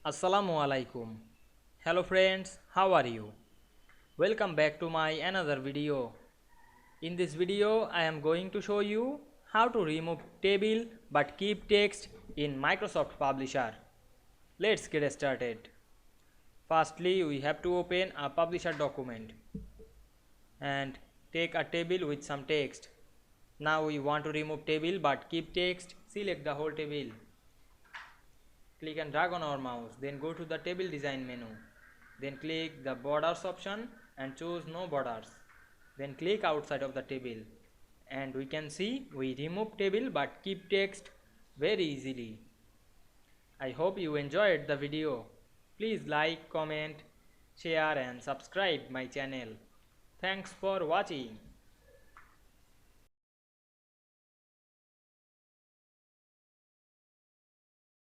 Assalamu Walaikum. Hello friends, how are you? Welcome back to my another video. In this video, I am going to show you how to remove table but keep text in Microsoft Publisher. Let's get started. Firstly, we have to open a Publisher document and take a table with some text. Now we want to remove table but keep text. Select the whole table. Click and drag on our mouse, then go to the table design menu, then click the borders option and choose no borders, then click outside of the table, and we can see we remove table but keep text very easily. I hope you enjoyed the video. Please like, comment, share and subscribe my channel. Thanks for watching.